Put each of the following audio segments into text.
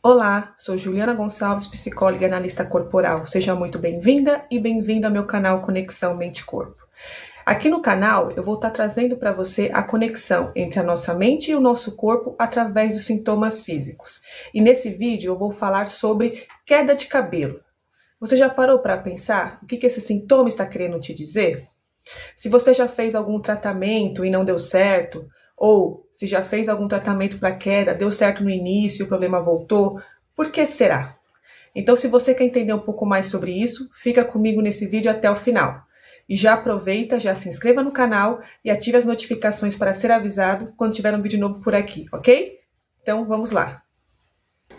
Olá, sou Juliana Gonçalves, psicóloga e analista corporal. Seja muito bem-vinda e bem-vindo ao meu canal Conexão Mente-Corpo. Aqui no canal eu vou estar trazendo para você a conexão entre a nossa mente e o nosso corpo através dos sintomas físicos. E nesse vídeo eu vou falar sobre queda de cabelo. Você já parou para pensar o que esse sintoma está querendo te dizer? Se você já fez algum tratamento e não deu certo, ou se já fez algum tratamento para queda, deu certo no início, o problema voltou, por que será? Então, se você quer entender um pouco mais sobre isso, fica comigo nesse vídeo até o final. E já aproveita, já se inscreva no canal e ative as notificações para ser avisado quando tiver um vídeo novo por aqui, ok? Então, vamos lá.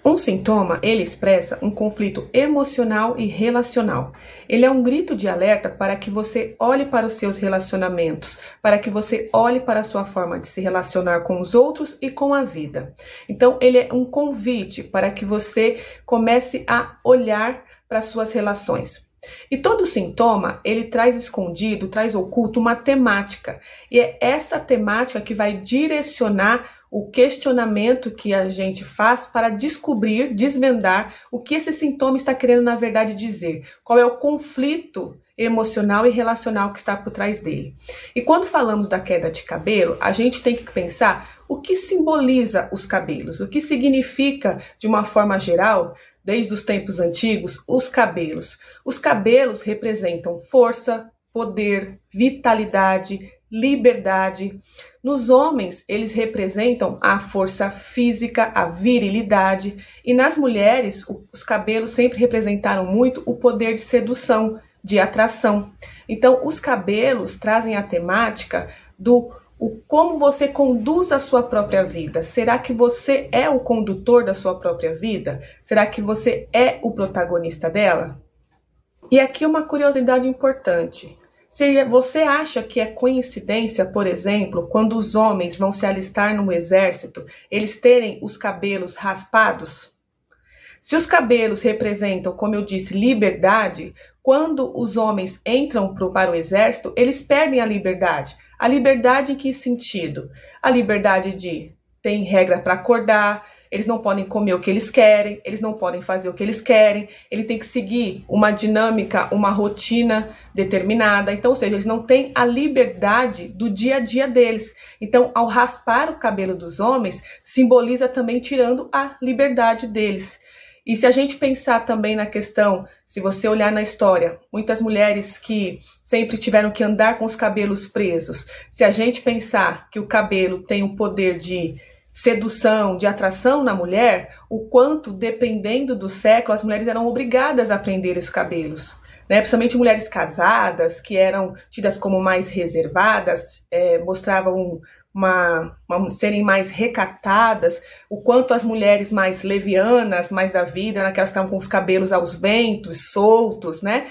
Um sintoma, ele expressa um conflito emocional e relacional. Ele é um grito de alerta para que você olhe para os seus relacionamentos, para que você olhe para a sua forma de se relacionar com os outros e com a vida. Então, ele é um convite para que você comece a olhar para as suas relações. E todo sintoma, ele traz escondido, traz oculto uma temática. E é essa temática que vai direcionar o questionamento que a gente faz para descobrir, desvendar o que esse sintoma está querendo na verdade dizer. Qual é o conflito emocional e relacional que está por trás dele. E quando falamos da queda de cabelo, a gente tem que pensar o que simboliza os cabelos, o que significa, de uma forma geral, desde os tempos antigos, os cabelos. Os cabelos representam força, poder, vitalidade, liberdade. Nos homens, eles representam a força física, a virilidade. E nas mulheres, os cabelos sempre representaram muito o poder de sedução, de atração. Então, os cabelos trazem a temática do como você conduz a sua própria vida. Será que você é o condutor da sua própria vida? Será que você é o protagonista dela? E aqui uma curiosidade importante. Se você acha que é coincidência, por exemplo, quando os homens vão se alistar no exército, eles terem os cabelos raspados? Se os cabelos representam, como eu disse, liberdade, quando os homens entram para o exército, eles perdem a liberdade. A liberdade em que sentido? A liberdade de ter regra para acordar, eles não podem comer o que eles querem, eles não podem fazer o que eles querem, ele tem que seguir uma dinâmica, uma rotina determinada. Então, ou seja, eles não têm a liberdade do dia a dia deles. Então, ao raspar o cabelo dos homens, simboliza também tirando a liberdade deles. E se a gente pensar também na questão, se você olhar na história, muitas mulheres que sempre tiveram que andar com os cabelos presos, se a gente pensar que o cabelo tem o poder de sedução, de atração na mulher, o quanto, dependendo do século, as mulheres eram obrigadas a prender os cabelos. Principalmente mulheres casadas, que eram tidas como mais reservadas, mostravam serem mais recatadas, o quanto as mulheres mais levianas, mais da vida, aquelas que estavam com os cabelos aos ventos, soltos, né?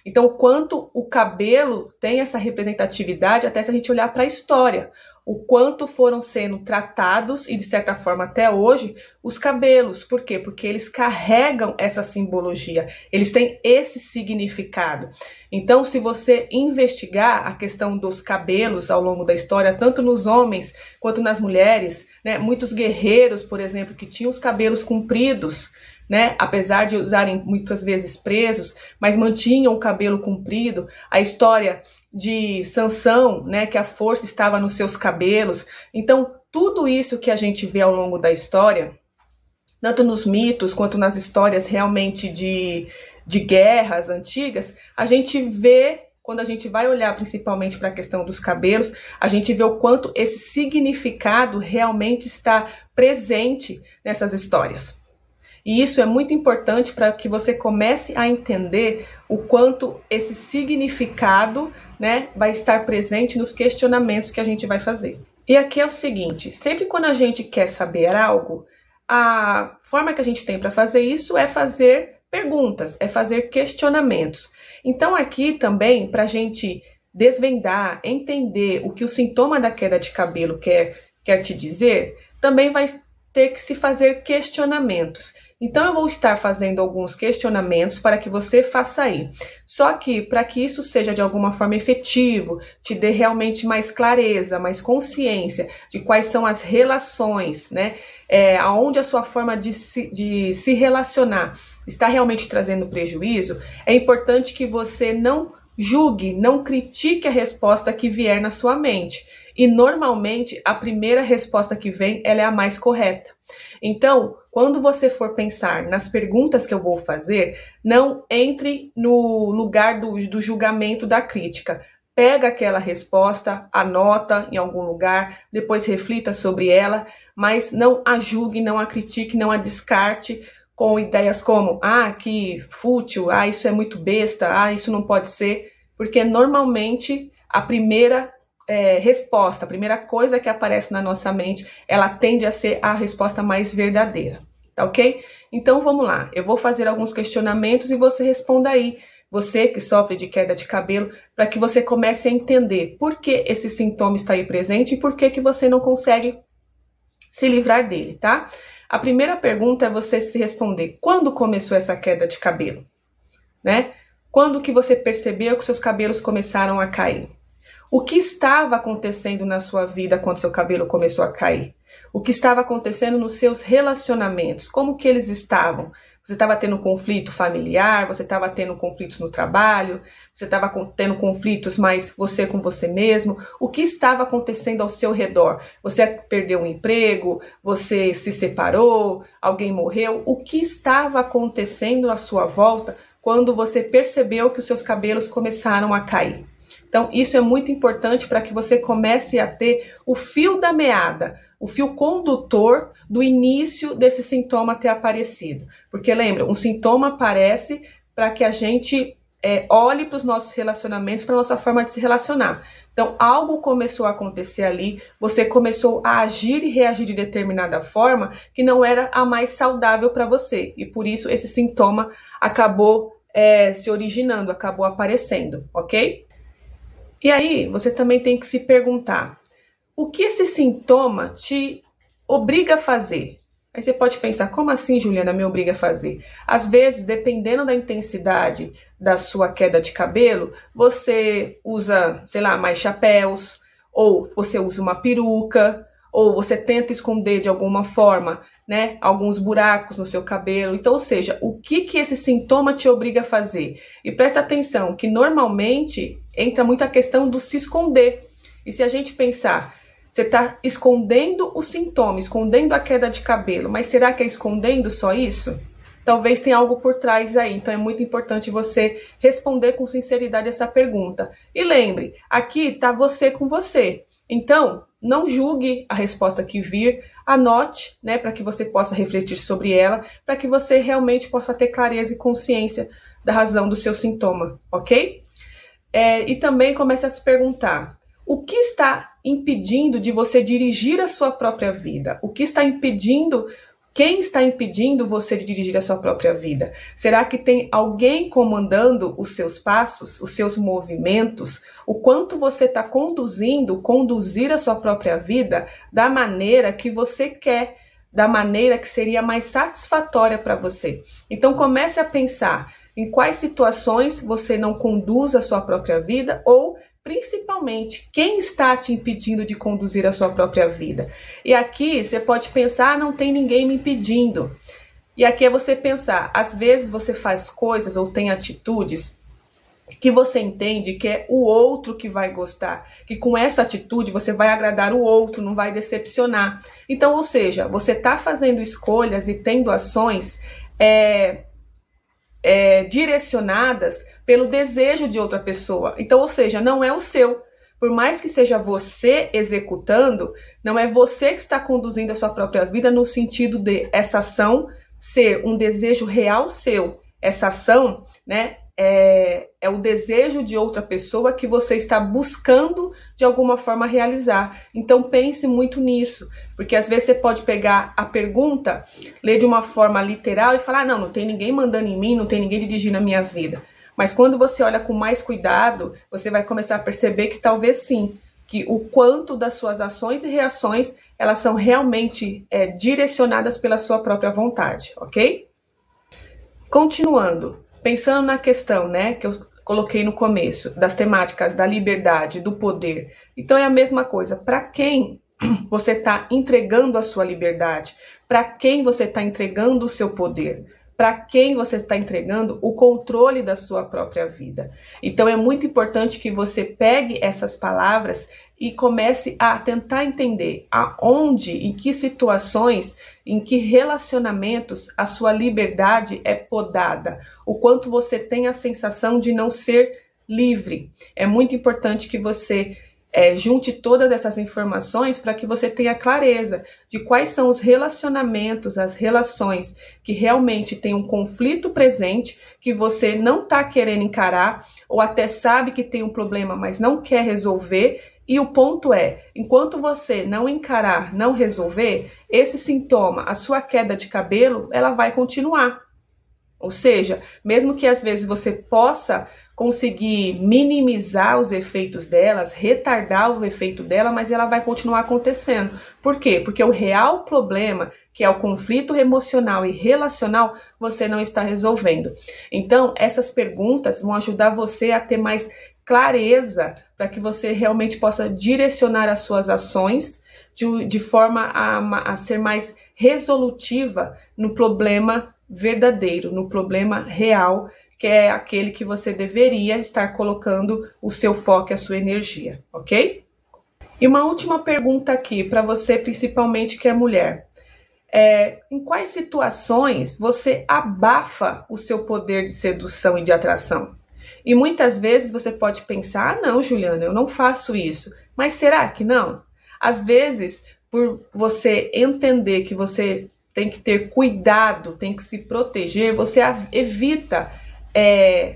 Então, o quanto o cabelo tem essa representatividade, até se a gente olhar para a história, o quanto foram sendo tratados, e de certa forma até hoje, os cabelos. Por quê? Porque eles carregam essa simbologia, eles têm esse significado. Então, se você investigar a questão dos cabelos ao longo da história, tanto nos homens quanto nas mulheres, né, muitos guerreiros, por exemplo, que tinham os cabelos compridos, né, apesar de usarem muitas vezes presos, mas mantinham o cabelo comprido. A história de Sansão, né, que a força estava nos seus cabelos. Então, tudo isso que a gente vê ao longo da história, tanto nos mitos quanto nas histórias realmente de guerras antigas, a gente vê, quando a gente vai olhar principalmente para a questão dos cabelos, a gente vê o quanto esse significado realmente está presente nessas histórias. E isso é muito importante para que você comece a entender o quanto esse significado, né, vai estar presente nos questionamentos que a gente vai fazer. E aqui é o seguinte, sempre quando a gente quer saber algo, a forma que a gente tem para fazer isso é fazer perguntas, é fazer questionamentos. Então aqui também, para a gente desvendar, entender o que o sintoma da queda de cabelo quer te dizer, também vai ter que se fazer questionamentos. Então eu vou estar fazendo alguns questionamentos para que você faça aí. Só que para que isso seja de alguma forma efetivo, te dê realmente mais clareza, mais consciência de quais são as relações, né, aonde a sua forma de se relacionar está realmente trazendo prejuízo, é importante que você não julgue, não critique a resposta que vier na sua mente. E normalmente a primeira resposta que vem, ela é a mais correta. Então, quando você for pensar nas perguntas que eu vou fazer, não entre no lugar do julgamento, da crítica. Pega aquela resposta, anota em algum lugar, depois reflita sobre ela, mas não a julgue, não a critique, não a descarte com ideias como, que fútil, isso é muito besta, isso não pode ser, porque normalmente a primeira resposta, a primeira coisa que aparece na nossa mente, ela tende a ser a resposta mais verdadeira, tá ok? Então vamos lá, eu vou fazer alguns questionamentos e você responda aí, você que sofre de queda de cabelo, para que você comece a entender por que esse sintoma está aí presente e por que você não consegue se livrar dele, tá? A primeira pergunta é você se responder, quando começou essa queda de cabelo? Né? Quando que você percebeu que seus cabelos começaram a cair? O que estava acontecendo na sua vida quando seu cabelo começou a cair? O que estava acontecendo nos seus relacionamentos? Como que eles estavam? Você estava tendo conflito familiar? Você estava tendo conflitos no trabalho? Você estava tendo conflitos mais você com você mesmo? O que estava acontecendo ao seu redor? Você perdeu um emprego? Você se separou? Alguém morreu? O que estava acontecendo à sua volta quando você percebeu que os seus cabelos começaram a cair? Então, isso é muito importante para que você comece a ter o fio da meada, o fio condutor do início desse sintoma ter aparecido. Porque lembra, um sintoma aparece para que a gente olhe para os nossos relacionamentos, para a nossa forma de se relacionar. Então, algo começou a acontecer ali, você começou a agir e reagir de determinada forma que não era a mais saudável para você. E por isso esse sintoma acabou se originando, acabou aparecendo, ok? E aí, você também tem que se perguntar, o que esse sintoma te obriga a fazer? Aí você pode pensar, como assim, Juliana, me obriga a fazer? Às vezes, dependendo da intensidade da sua queda de cabelo, você usa, sei lá, mais chapéus, ou você usa uma peruca, ou você tenta esconder de alguma forma, né, alguns buracos no seu cabelo. Então, ou seja, o que esse sintoma te obriga a fazer? E presta atenção que normalmente entra muito a questão do se esconder. E se a gente pensar, você está escondendo o sintoma, escondendo a queda de cabelo, mas será que é escondendo só isso? Talvez tenha algo por trás aí, então é muito importante você responder com sinceridade essa pergunta. E lembre, aqui está você com você. Então, não julgue a resposta que vir, anote, né, para que você possa refletir sobre ela, para que você realmente possa ter clareza e consciência da razão do seu sintoma, ok? E também comece a se perguntar, o que está impedindo de você dirigir a sua própria vida? O que está impedindo, quem está impedindo você de dirigir a sua própria vida? Será que tem alguém comandando os seus passos, os seus movimentos? O quanto você está conduzir a sua própria vida da maneira que você quer, da maneira que seria mais satisfatória para você. Então comece a pensar em quais situações você não conduz a sua própria vida ou, principalmente, quem está te impedindo de conduzir a sua própria vida. E aqui você pode pensar, não tem ninguém me impedindo. E aqui é você pensar, às vezes você faz coisas ou tem atitudes que você entende que é o outro que vai gostar, que com essa atitude você vai agradar o outro, não vai decepcionar. Então, ou seja, você está fazendo escolhas e tendo ações direcionadas pelo desejo de outra pessoa. Então, ou seja, não é o seu. Por mais que seja você executando, não é você que está conduzindo a sua própria vida no sentido de essa ação ser um desejo real seu. Essa ação, né, é o desejo de outra pessoa que você está buscando de alguma forma realizar. Então pense muito nisso, porque às vezes você pode pegar a pergunta, ler de uma forma literal e falar, não tem ninguém mandando em mim, não tem ninguém dirigindo a minha vida. Mas quando você olha com mais cuidado, você vai começar a perceber que talvez sim, que o quanto das suas ações e reações, elas são realmente direcionadas pela sua própria vontade, ok? Continuando. Pensando na questão, né, que eu coloquei no começo, das temáticas da liberdade, do poder. Então é a mesma coisa. Para quem você está entregando a sua liberdade? Para quem você está entregando o seu poder? Para quem você está entregando o controle da sua própria vida? Então é muito importante que você pegue essas palavras e comece a tentar entender aonde, em que situações, em que relacionamentos a sua liberdade é podada, o quanto você tem a sensação de não ser livre. É muito importante que você junte todas essas informações para que você tenha clareza de quais são os relacionamentos, as relações que realmente têm um conflito presente, que você não está querendo encarar, ou até sabe que tem um problema, mas não quer resolver. E o ponto é, enquanto você não encarar, não resolver, esse sintoma, a sua queda de cabelo, ela vai continuar. Ou seja, mesmo que às vezes você possa conseguir minimizar os efeitos delas, retardar o efeito dela, mas ela vai continuar acontecendo. Por quê? Porque o real problema, que é o conflito emocional e relacional, você não está resolvendo. Então, essas perguntas vão ajudar você a ter mais clareza para que você realmente possa direcionar as suas ações de forma a ser mais resolutiva no problema verdadeiro, no problema real, que é aquele que você deveria estar colocando o seu foco e a sua energia, ok? E uma última pergunta aqui para você, principalmente que é mulher. Em quais situações você abafa o seu poder de sedução e de atração? E muitas vezes você pode pensar, não, Juliana, eu não faço isso. Mas será que não? Às vezes, por você entender que você tem que ter cuidado, tem que se proteger, você evita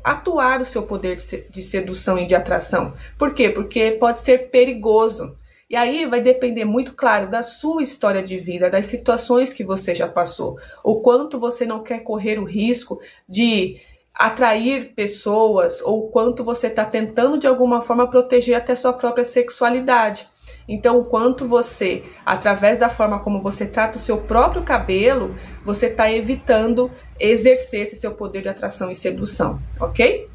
atuar o seu poder de sedução e de atração. Por quê? Porque pode ser perigoso. E aí vai depender muito, claro, da sua história de vida, das situações que você já passou. O quanto você não quer correr o risco de atrair pessoas, ou o quanto você está tentando de alguma forma proteger até sua própria sexualidade. Então, o quanto você, através da forma como você trata o seu próprio cabelo, você está evitando exercer esse seu poder de atração e sedução, ok?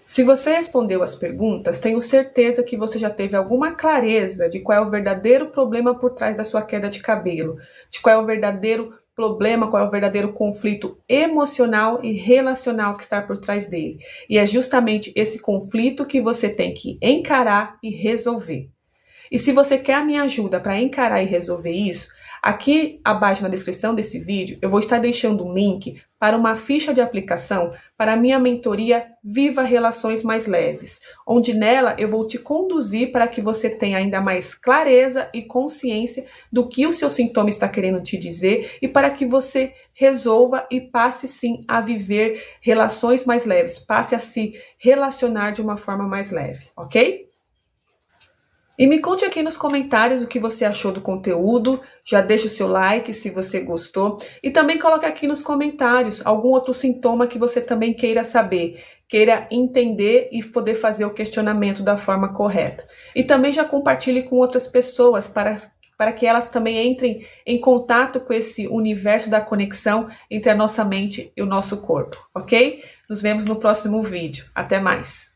Se você respondeu as perguntas, tenho certeza que você já teve alguma clareza de qual é o verdadeiro problema por trás da sua queda de cabelo, de qual é o verdadeiro problema, qual é o verdadeiro conflito emocional e relacional que está por trás dele. E é justamente esse conflito que você tem que encarar e resolver. E se você quer a minha ajuda para encarar e resolver isso, aqui abaixo na descrição desse vídeo eu vou estar deixando um link para uma ficha de aplicação para a minha mentoria Viva Relações Mais Leves, onde nela eu vou te conduzir para que você tenha ainda mais clareza e consciência do que o seu sintoma está querendo te dizer e para que você resolva e passe sim a viver relações mais leves, passe a se relacionar de uma forma mais leve, ok? E me conte aqui nos comentários o que você achou do conteúdo, já deixa o seu like se você gostou e também coloque aqui nos comentários algum outro sintoma que você também queira saber, queira entender e poder fazer o questionamento da forma correta. E também já compartilhe com outras pessoas para que elas também entrem em contato com esse universo da conexão entre a nossa mente e o nosso corpo, ok? Nos vemos no próximo vídeo. Até mais!